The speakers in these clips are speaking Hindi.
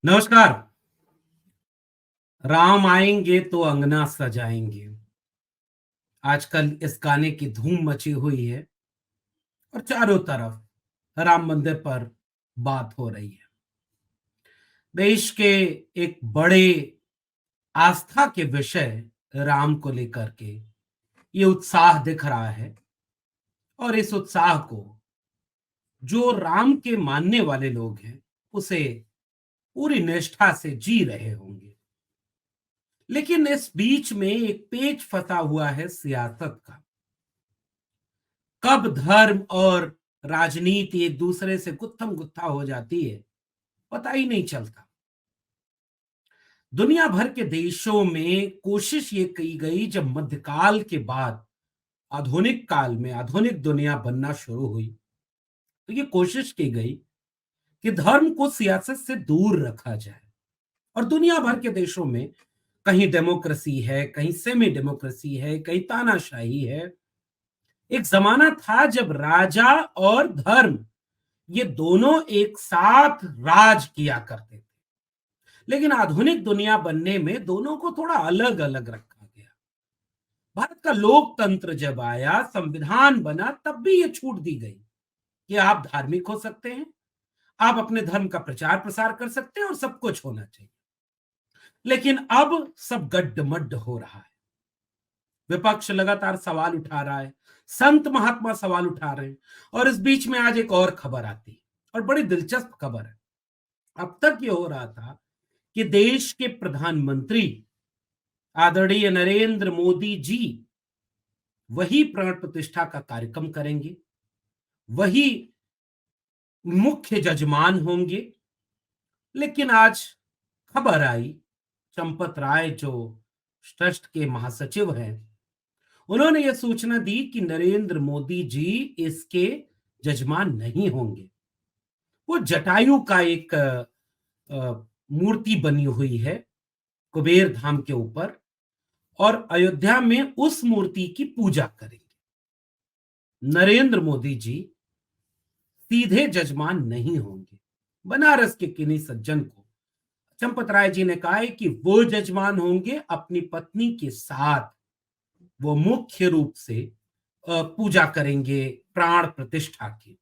नमस्कार। राम आएंगे तो अंगना सजाएंगे। आजकल इस गाने की धूम मची हुई है और चारों तरफ राम मंदिर पर बात हो रही है। देश के एक बड़े आस्था के विषय राम को लेकर के ये उत्साह दिख रहा है और इस उत्साह को जो राम के मानने वाले लोग हैं उसे पूरी निष्ठा से जी रहे होंगे। लेकिन इस बीच में एक पेच फंसा हुआ है सियासत का। कब धर्म और राजनीति एक दूसरे से गुत्थम गुत्था हो जाती है पता ही नहीं चलता। दुनिया भर के देशों में कोशिश ये की गई, जब मध्यकाल के बाद आधुनिक काल में आधुनिक दुनिया बनना शुरू हुई तो ये कोशिश की गई कि धर्म को सियासत से दूर रखा जाए। और दुनिया भर के देशों में कहीं डेमोक्रेसी है, कहीं सेमी डेमोक्रेसी है, कहीं तानाशाही है। एक जमाना था जब राजा और धर्म ये दोनों एक साथ राज किया करते थे। लेकिन आधुनिक दुनिया बनने में दोनों को थोड़ा अलग अलग रखा गया। भारत का लोकतंत्र जब आया, संविधान बना, तब भी ये छूट दी गई कि आप धार्मिक हो सकते हैं, आप अपने धर्म का प्रचार प्रसार कर सकते हैं और सब कुछ होना चाहिए। लेकिन अब सब गड्ढमड्ढ हो रहा है। विपक्ष लगातार सवाल उठा रहा है, संत महात्मा सवाल उठा रहे हैं। और इस बीच में आज एक और खबर आती है और बड़ी दिलचस्प खबर है। अब तक ये हो रहा था कि देश के प्रधानमंत्री आदरणीय नरेंद्र मोदी जी वही प्राण प्रतिष्ठा का कार्यक्रम करेंगे, वही मुख्य जजमान होंगे। लेकिन आज खबर आई, चंपत राय जो ट्रस्ट के महासचिव हैं, उन्होंने यह सूचना दी कि नरेंद्र मोदी जी इसके जजमान नहीं होंगे। वो जटायु का एक मूर्ति बनी हुई है कुबेर धाम के ऊपर, और अयोध्या में उस मूर्ति की पूजा करेंगे। नरेंद्र मोदी जी सीधे जजमान नहीं होंगे। बनारस के किन्हीं सज्जन को चंपत राय जी ने कहा है कि वो जजमान होंगे अपनी पत्नी के साथ। वो मुख्य रूप से पूजा करेंगे प्राण प्रतिष्ठा की।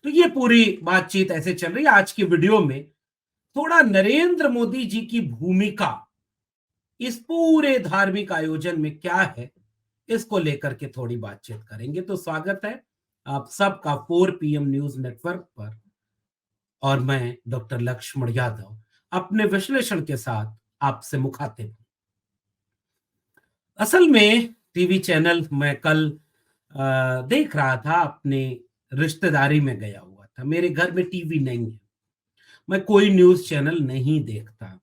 तो ये पूरी बातचीत ऐसे चल रही है। आज की वीडियो में थोड़ा नरेंद्र मोदी जी की भूमिका इस पूरे धार्मिक आयोजन में क्या है, इसको लेकर के थोड़ी बातचीत करेंगे। तो स्वागत है आप सबका 4 PM न्यूज नेटवर्क पर, और मैं डॉक्टर लक्ष्मण यादव अपने विश्लेषण के साथ आपसे मुखातिब हूं। असल में टीवी चैनल मैं कल देख रहा था, अपने रिश्तेदारी में गया हुआ था। मेरे घर में टीवी नहीं है, मैं कोई न्यूज चैनल नहीं देखता।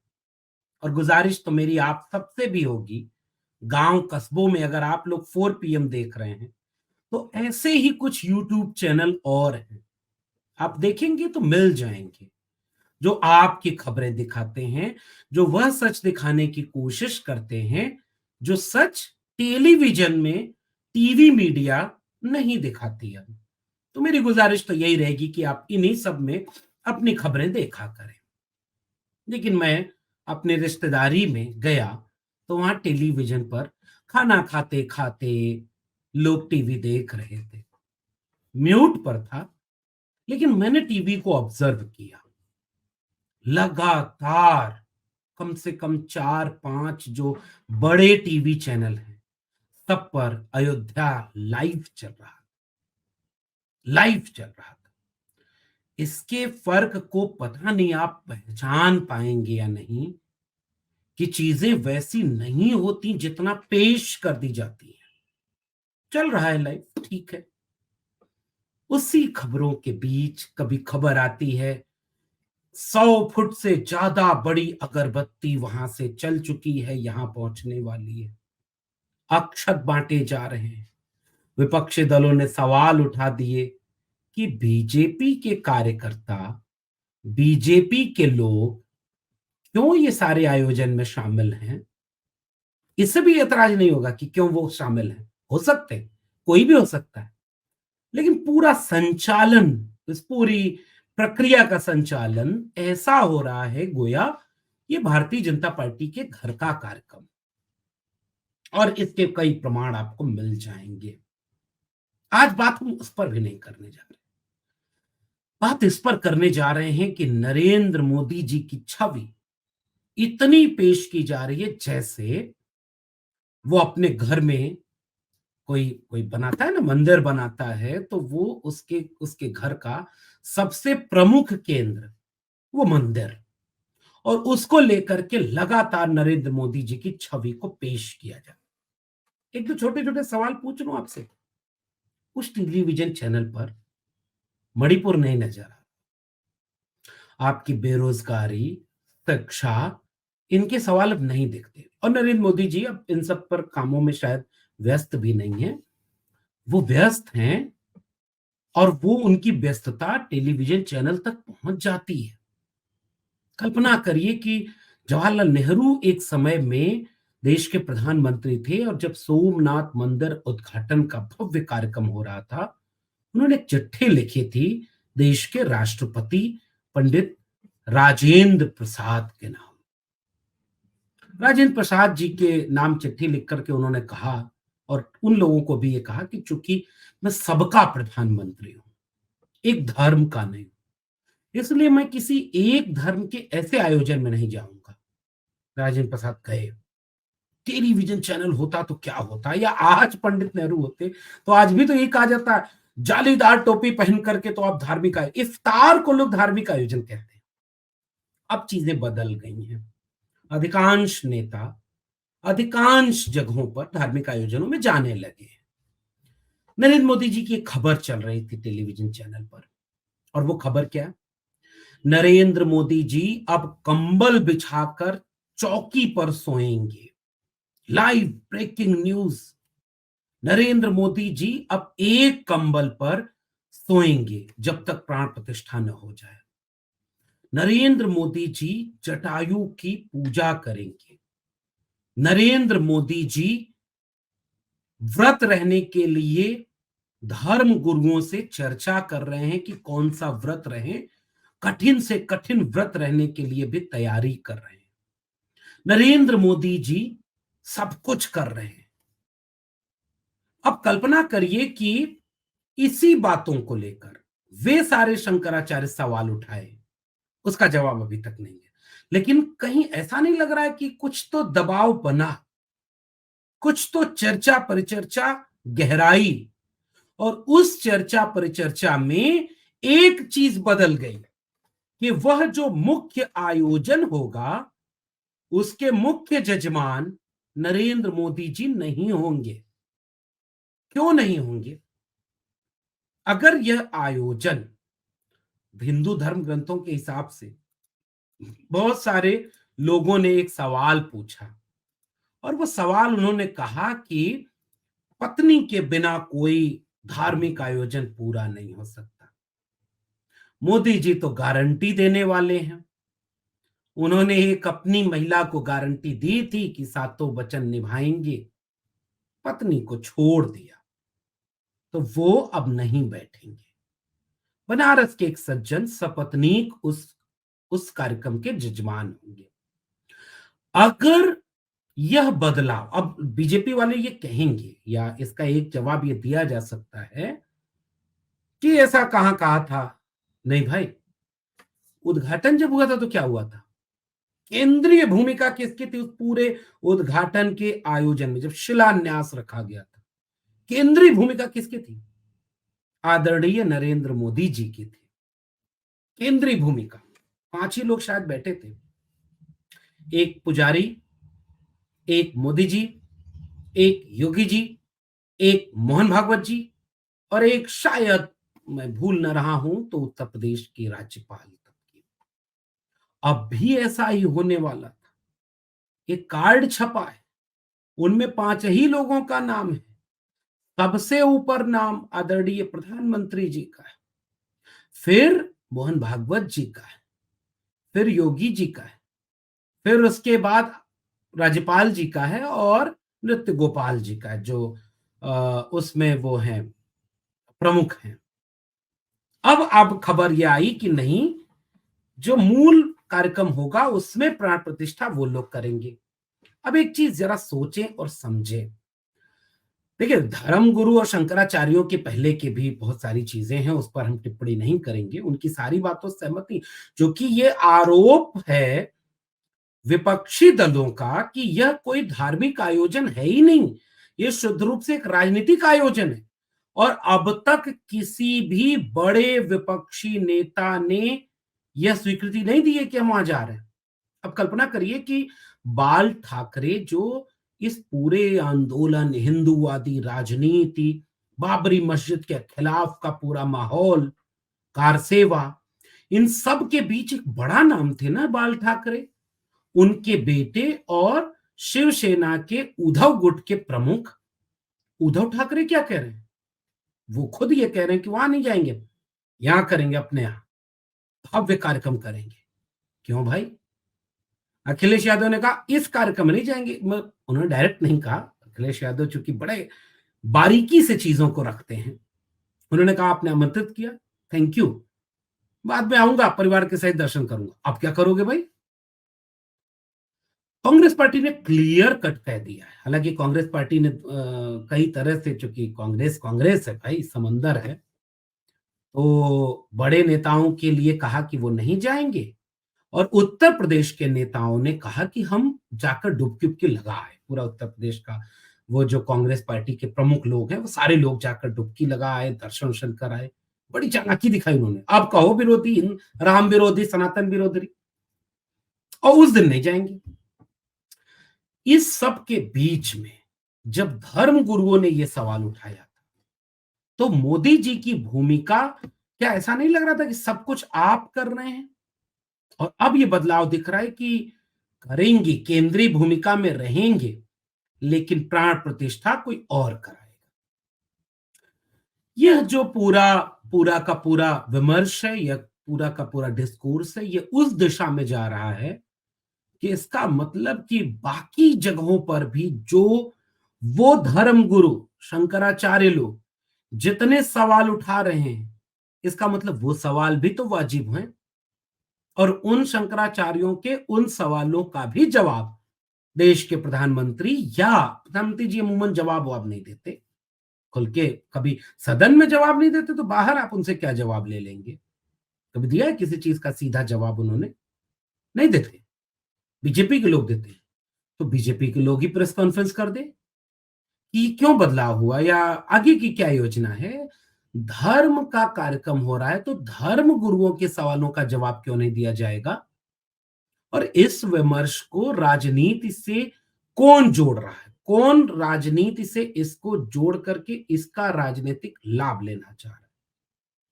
और गुजारिश तो मेरी आप सबसे भी होगी, गांव कस्बों में अगर आप लोग 4 PM देख रहे हैं तो ऐसे ही कुछ यूट्यूब चैनल और हैं, आप देखेंगे तो मिल जाएंगे, जो आपकी खबरें दिखाते हैं, जो वह सच दिखाने की कोशिश करते हैं जो सच टेलीविजन में टीवी मीडिया नहीं दिखाती है। तो मेरी गुजारिश तो यही रहेगी कि आप इन्हीं सब में अपनी खबरें देखा करें। लेकिन मैं अपने रिश्तेदारी में गया तो वहां टेलीविजन पर खाना खाते खाते लोग टीवी देख रहे थे। म्यूट पर था, लेकिन मैंने टीवी को ऑब्जर्व किया। लगातार कम से कम 4-5 जो बड़े टीवी चैनल हैं, सब पर अयोध्या लाइव चल रहा था। इसके फर्क को पता नहीं आप पहचान पाएंगे या नहीं, कि चीजें वैसी नहीं होती जितना पेश कर दी जाती है। चल रहा है लाइव, ठीक है। उसी खबरों के बीच कभी खबर आती है 100 फुट से ज्यादा बड़ी अगरबत्ती वहां से चल चुकी है, यहां पहुंचने वाली है, अक्षत बांटे जा रहे हैं। विपक्षी दलों ने सवाल उठा दिए कि बीजेपी के कार्यकर्ता, बीजेपी के लोग क्यों ये सारे आयोजन में शामिल हैं। इससे भी ऐतराज नहीं होगा कि क्यों वो शामिल हैं, हो सकते, कोई भी हो सकता है। लेकिन पूरा संचालन, इस पूरी प्रक्रिया का संचालन ऐसा हो रहा है गोया ये भारतीय जनता पार्टी के घर का कार्यक्रम, और इसके कई प्रमाण आपको मिल जाएंगे। आज बात हम उस पर भी नहीं करने जा रहे, बात इस पर करने जा रहे हैं कि नरेंद्र मोदी जी की छवि इतनी पेश की जा रही है जैसे वो अपने घर में कोई कोई बनाता है ना, मंदिर बनाता है, तो वो उसके उसके घर का सबसे प्रमुख केंद्र वो मंदिर, और उसको लेकर के लगातार नरेंद्र मोदी जी की छवि को पेश किया जाए। एक तो छोटे छोटे सवाल पूछ लूं आपसे, उस टेलीविजन चैनल पर मणिपुर नहीं नजर आ, आपकी बेरोजगारी, शिक्षा, इनके सवाल अब नहीं दिखते, और नरेंद्र मोदी जी अब इन सब पर कामों में शायद व्यस्त भी नहीं है। वो व्यस्त हैं, और वो उनकी व्यस्तता टेलीविजन चैनल तक पहुंच जाती है। कल्पना करिए कि जवाहरलाल नेहरू एक समय में देश के प्रधानमंत्री थे, और जब सोमनाथ मंदिर उद्घाटन का भव्य कार्यक्रम हो रहा था, उन्होंने एक चिट्ठी लिखी थी देश के राष्ट्रपति पंडित राजेंद्र प्रसाद के नाम। राजेंद्र प्रसाद जी के नाम चिट्ठी लिख करके उन्होंने कहा, और उन लोगों को भी ये कहा कि चूंकि मैं सबका प्रधानमंत्री हूं, एक धर्म का नहीं, इसलिए मैं किसी एक धर्म के ऐसे आयोजन में नहीं जाऊंगा। राजेंद्र प्रसाद गए। टेलीविजन चैनल होता तो क्या होता, या आज पंडित नेहरू होते तो आज भी तो यही कहा जाता है, जालीदार टोपी पहन करके तो आप धार्मिक इफ्तार को लोग धार्मिक आयोजन कहते हैं। अब चीजें बदल गई हैं। अधिकांश नेता अधिकांश जगहों पर धार्मिक आयोजनों में जाने लगे हैं। नरेंद्र मोदी जी की एक खबर चल रही थी टेलीविजन चैनल पर, और वो खबर क्या, नरेंद्र मोदी जी अब कंबल बिछाकर चौकी पर सोएंगे। Live breaking news, Narendra Modi ji अब एक कंबल पर सोएंगे जब तक प्राण प्रतिष्ठा न हो जाए। नरेंद्र मोदी जी जटायु की पूजा करेंगे। नरेंद्र मोदी जी व्रत रहने के लिए धर्म गुरुओं से चर्चा कर रहे हैं कि कौन सा व्रत रहे, कठिन से कठिन व्रत रहने के लिए भी तैयारी कर रहे हैं। नरेंद्र मोदी जी सब कुछ कर रहे हैं। अब कल्पना करिए कि इसी बातों को लेकर वे सारे शंकराचार्य सवाल उठाए, उसका जवाब अभी तक नहीं है। लेकिन कहीं ऐसा नहीं लग रहा है कि कुछ तो दबाव बना, कुछ तो चर्चा परिचर्चा गहराई, और उस चर्चा परिचर्चा में एक चीज बदल गई कि वह जो मुख्य आयोजन होगा उसके मुख्य जजमान नरेंद्र मोदी जी नहीं होंगे। क्यों नहीं होंगे? अगर यह आयोजन हिंदू धर्म ग्रंथों के हिसाब से, बहुत सारे लोगों ने एक सवाल पूछा, और वो सवाल उन्होंने कहा कि पत्नी के बिना कोई धार्मिक आयोजन पूरा नहीं हो सकता। मोदी जी तो गारंटी देने वाले हैं। उन्होंने एक अपनी महिला को गारंटी दी थी कि सातों वचन निभाएंगे, पत्नी को छोड़ दिया तो वो अब नहीं बैठेंगे। बनारस के एक सज्जन सपत्नीक उस कार्यक्रम के जजमान होंगे। अगर यह बदलाव, अब बीजेपी वाले ये कहेंगे, या इसका एक जवाब ये दिया जा सकता है कि ऐसा कहां कहा था। नहीं भाई, उद्घाटन जब हुआ था तो क्या हुआ था, केंद्रीय भूमिका किसकी थी उस पूरे उद्घाटन के आयोजन में, जब शिलान्यास रखा गया था, केंद्रीय भूमिका किसकी थी? आदरणीय नरेंद्र मोदी जी की थी केंद्रीय भूमिका। 5 ही लोग शायद बैठे थे, एक पुजारी, एक मोदी जी, एक योगी जी, एक मोहन भागवत जी, और एक शायद, मैं भूल न रहा हूं तो उत्तर प्रदेश की राज्यपाल तक की। अब भी ऐसा ही होने वाला था। एक कार्ड छपा है, उनमें 5 ही लोगों का नाम है। सबसे ऊपर नाम आदरणीय प्रधानमंत्री जी का है, फिर मोहन भागवत जी का है, फिर योगी जी का है, फिर उसके बाद राज्यपाल जी का है, और नृत्य गोपाल जी का है जो उसमें वो हैं, प्रमुख हैं। अब खबर ये आई कि नहीं, जो मूल कार्यक्रम होगा उसमें प्राण प्रतिष्ठा वो लोग करेंगे। अब एक चीज जरा सोचें और समझें। देखिए, धर्मगुरु और शंकराचार्यों के पहले के भी बहुत सारी चीजें हैं, उस पर हम टिप्पणी नहीं करेंगे, उनकी सारी बातों से सहमत नहीं। जो कि ये आरोप है विपक्षी दलों का कि यह कोई धार्मिक आयोजन है ही नहीं, ये शुद्ध रूप से एक राजनीतिक आयोजन है। और अब तक किसी भी बड़े विपक्षी नेता ने यह स्वीकृति नहीं दी है कि हम वहां जा रहे हैं। अब कल्पना करिए कि बाल ठाकरे जो इस पूरे आंदोलन, हिंदूवादी राजनीति, बाबरी मस्जिद के खिलाफ का पूरा माहौल, कार सेवा, इन सब के बीच एक बड़ा नाम थे ना बाल ठाकरे। उनके बेटे और शिवसेना के उद्धव गुट के प्रमुख उद्धव ठाकरे क्या कह रहे हैं? वो खुद ये कह रहे हैं कि वहां नहीं जाएंगे, यहां करेंगे, अपने यहां भव्य कार्यक्रम करेंगे। क्यों भाई? अखिलेश यादव ने कहा इस कार्यक्रम में नहीं जाएंगे। उन्होंने डायरेक्ट नहीं कहा। अखिलेश यादव चूंकि बड़े बारीकी से चीजों को रखते हैं, उन्होंने कहा आपने आमंत्रित किया, थैंक यू, बाद में आऊंगा, परिवार के सहित दर्शन करूंगा। अब क्या करोगे भाई? कांग्रेस पार्टी ने क्लियर कट कह दिया है। हालांकि कांग्रेस पार्टी ने कई तरह से, चूंकि कांग्रेस कांग्रेस है भाई, समंदर है, तो बड़े नेताओं के लिए कहा कि वो नहीं जाएंगे, और उत्तर प्रदेश के नेताओं ने कहा कि हम जाकर डुबकी उबकी लगा आए। पूरा उत्तर प्रदेश का वो जो कांग्रेस पार्टी के प्रमुख लोग हैं, वो सारे लोग जाकर डुबकी लगा आए, दर्शन वर्शन कराए। बड़ी चालाकी दिखाई उन्होंने। आप कहो विरोधी, राम विरोधी, सनातन विरोधी, और उस दिन नहीं जाएंगे। इस सब के बीच में जब धर्म गुरुओं ने यह सवाल उठाया था, तो मोदी जी की भूमिका, क्या ऐसा नहीं लग रहा था कि सब कुछ आप कर रहे हैं? और अब ये बदलाव दिख रहा है कि करेंगे, केंद्रीय भूमिका में रहेंगे, लेकिन प्राण प्रतिष्ठा कोई और कराएगा। यह जो पूरा पूरा का पूरा विमर्श है, यह पूरा का पूरा डिस्कोर्स है, ये उस दिशा में जा रहा है कि इसका मतलब कि बाकी जगहों पर भी जो वो धर्मगुरु शंकराचार्य लोग जितने सवाल उठा रहे हैं, इसका मतलब वो सवाल भी तो वाजिब हैं, और उन शंकराचार्यों के उन सवालों का भी जवाब देश के प्रधानमंत्री, या प्रधानमंत्री जी अमूमन जवाब ववाब नहीं देते खुल के, कभी सदन में जवाब नहीं देते तो बाहर आप उनसे क्या जवाब ले लेंगे? कभी दिया है किसी चीज का सीधा जवाब? उन्होंने नहीं देते। बीजेपी के लोग देते हैं। तो बीजेपी के लोग ही प्रेस कॉन्फ्रेंस कर दे कि क्यों बदलाव हुआ या आगे की क्या योजना है। धर्म का कार्यक्रम हो रहा है तो धर्म गुरुओं के सवालों का जवाब क्यों नहीं दिया जाएगा? और इस विमर्श को राजनीति से कौन जोड़ रहा है? कौन राजनीति से इसको जोड़ करके इसका राजनीतिक लाभ लेना चाह रहा है?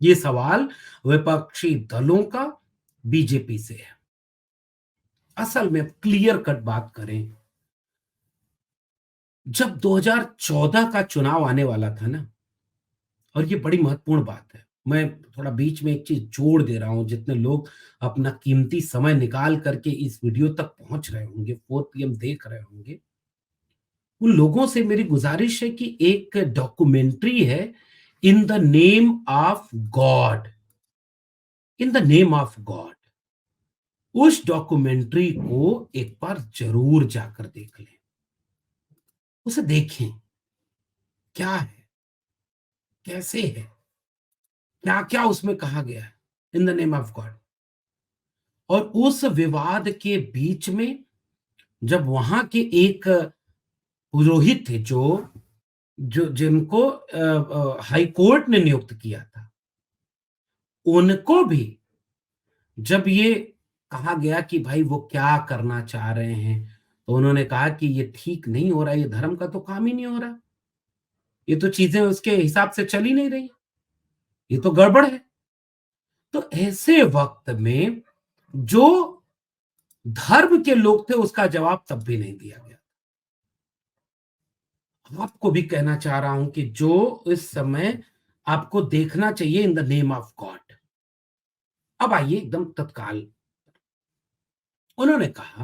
ये सवाल विपक्षी दलों का बीजेपी से है। असल में क्लियर कट बात करें, जब 2014 का चुनाव आने वाला था ना, और ये बड़ी महत्वपूर्ण बात है, मैं थोड़ा बीच में एक चीज जोड़ दे रहा हूं, जितने लोग अपना कीमती समय निकाल करके इस वीडियो तक पहुंच रहे होंगे, 4 PM देख रहे होंगे, उन लोगों से मेरी गुजारिश है कि एक डॉक्यूमेंट्री है, in the name of God, in the name of God, उस डॉक्यूमेंट्री को एक बार जरूर जाकर देख लें, उसे देखें, क्या है, कैसे है, क्या क्या उसमें कहा गया है, in the name of God. और उस विवाद के बीच में जब वहां के एक पुरोहित थे, जो जो जिनको हाई कोर्ट ने नियुक्त किया था, उनको भी जब ये कहा गया कि भाई वो क्या करना चाह रहे हैं, तो उन्होंने कहा कि ये ठीक नहीं हो रहा, ये धर्म का तो काम ही नहीं हो रहा, ये तो चीजें उसके हिसाब से चल ही नहीं रही, ये तो गड़बड़ है। तो ऐसे वक्त में जो धर्म के लोग थे, उसका जवाब तब भी नहीं दिया गया। आपको भी कहना चाह रहा हूं कि जो इस समय आपको देखना चाहिए, in the name of God. अब आइए एकदम तत्काल, उन्होंने कहा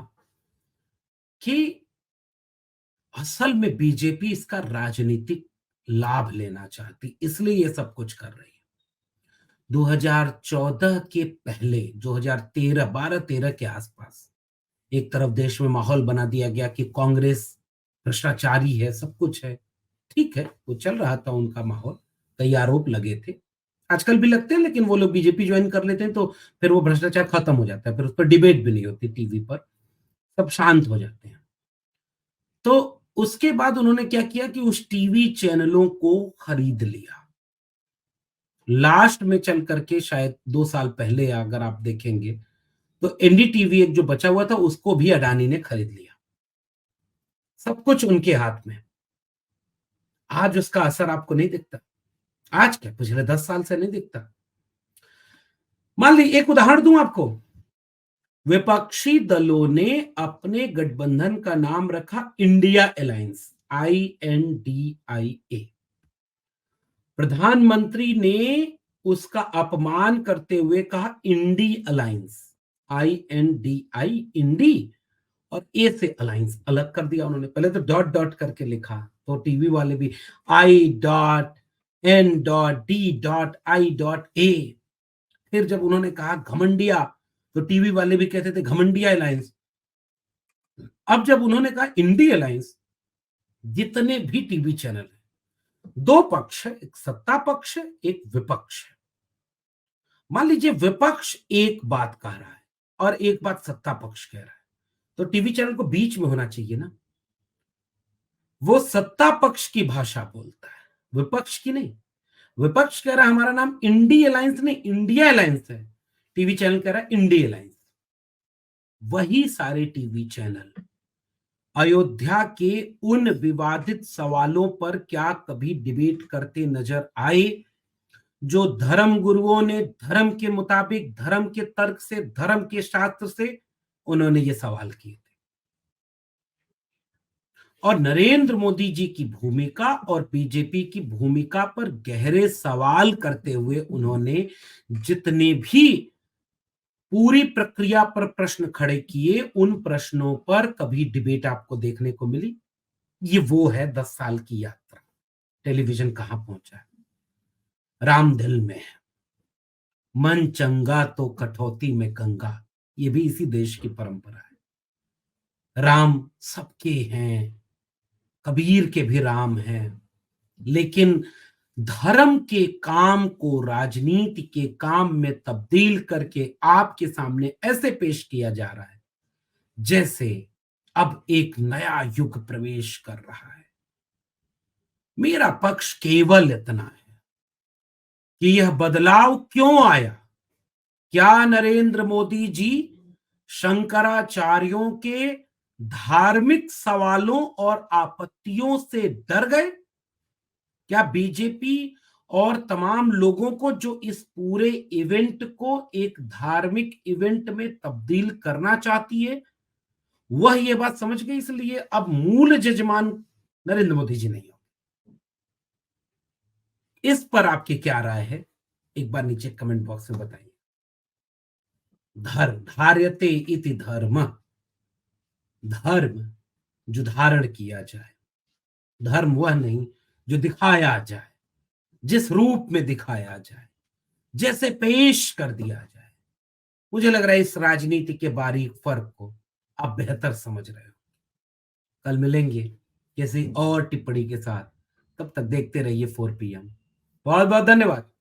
कि असल में बीजेपी इसका राजनीतिक लाभ लेना चाहती, इसलिए ये सब कुछ कर रही है। 2014 के पहले 2013 12-13 के आसपास एक तरफ देश में माहौल बना दिया गया कि कांग्रेस भ्रष्टाचारी है, सब कुछ है। ठीक है, वो चल रहा था उनका माहौल, कई आरोप लगे थे। आजकल भी लगते हैं लेकिन वो लोग बीजेपी जॉइन कर लेते हैं तो फिर वो भ्रष्टाचार खत्म हो जाता है, फिर उस पर डिबेट भी नहीं होती टीवी पर, सब शांत हो जाते हैं। तो उसके बाद उन्होंने क्या किया कि उस टीवी चैनलों को खरीद लिया। लास्ट में चल करके शायद 2 साल पहले अगर आप देखेंगे, तो एनडीटीवी एक जो बचा हुआ था उसको भी अडानी ने खरीद लिया। सब कुछ उनके हाथ में। आज उसका असर आपको नहीं दिखता। आज क्या पिछले 10 साल से नहीं दिखता। मान ली एक उदाहरण दूं आपको। विपक्षी दलों ने अपने गठबंधन का नाम रखा इंडिया अलायंस, INDIA। प्रधानमंत्री ने उसका अपमान करते हुए कहा इंडी अलायंस, INDI, इंडी, और ए से अलायंस अलग कर दिया उन्होंने। पहले तो डॉट डॉट करके लिखा तो टीवी वाले भी I.N.D.I.A। फिर जब उन्होंने कहा घमंडिया तो टीवी वाले भी कहते थे घमंडिया अलायंस। अब जब उन्होंने कहा इंडी अलायंस, जितने भी टीवी चैनल है, दो पक्ष है, एक सत्ता पक्ष है, एक विपक्ष है। मान लीजिए विपक्ष एक बात कह रहा है और एक बात सत्ता पक्ष कह रहा है, तो टीवी चैनल को बीच में होना चाहिए ना। वो सत्ता पक्ष की भाषा बोलता है, विपक्ष की नहीं। विपक्ष कह रहा है हमारा नाम इंडी अलायंस नहीं इंडिया अलायंस है, टीवी चैनल कह रहा है इंडी अलायंस। वही सारे टीवी चैनल अयोध्या के उन विवादित सवालों पर क्या कभी डिबेट करते नजर आए जो धर्म गुरुओं ने धर्म के मुताबिक, धर्म के तर्क से, धर्म के शास्त्र से उन्होंने ये सवाल किए थे। और नरेंद्र मोदी जी की भूमिका और बीजेपी की भूमिका पर गहरे सवाल करते हुए उन्होंने जितने भी पूरी प्रक्रिया पर प्रश्न खड़े किए, उन प्रश्नों पर कभी डिबेट आपको देखने को मिली? ये वो है 10 साल की यात्रा। टेलीविजन कहां पहुंचा है? राम दिल में है, मन चंगा तो कठौती में गंगा। ये भी इसी देश की परंपरा है। राम सबके हैं, कबीर के भी राम हैं, लेकिन धर्म के काम को राजनीति के काम में तब्दील करके आपके सामने ऐसे पेश किया जा रहा है जैसे अब एक नया युग प्रवेश कर रहा है। मेरा पक्ष केवल इतना है कि यह बदलाव क्यों आया? क्या नरेंद्र मोदी जी शंकराचार्यों के धार्मिक सवालों और आपत्तियों से डर गए? क्या बीजेपी और तमाम लोगों को जो इस पूरे इवेंट को एक धार्मिक इवेंट में तब्दील करना चाहती है, वह ये बात समझ गई, इसलिए अब मूल जजमान नरेंद्र मोदी जी नहीं हो? इस पर आपकी क्या राय है? एक बार नीचे कमेंट बॉक्स में बताइए। धर्म धार्यते इति धर्म, धर्म जो धारण किया जाए, धर्म वह नहीं जो दिखाया जाए, जिस रूप में दिखाया जाए, जैसे पेश कर दिया जाए। मुझे लग रहा है इस राजनीति के बारीक फर्क को आप बेहतर समझ रहे हो। कल मिलेंगे किसी और टिप्पणी के साथ, तब तक देखते रहिए 4 PM। बहुत बहुत धन्यवाद।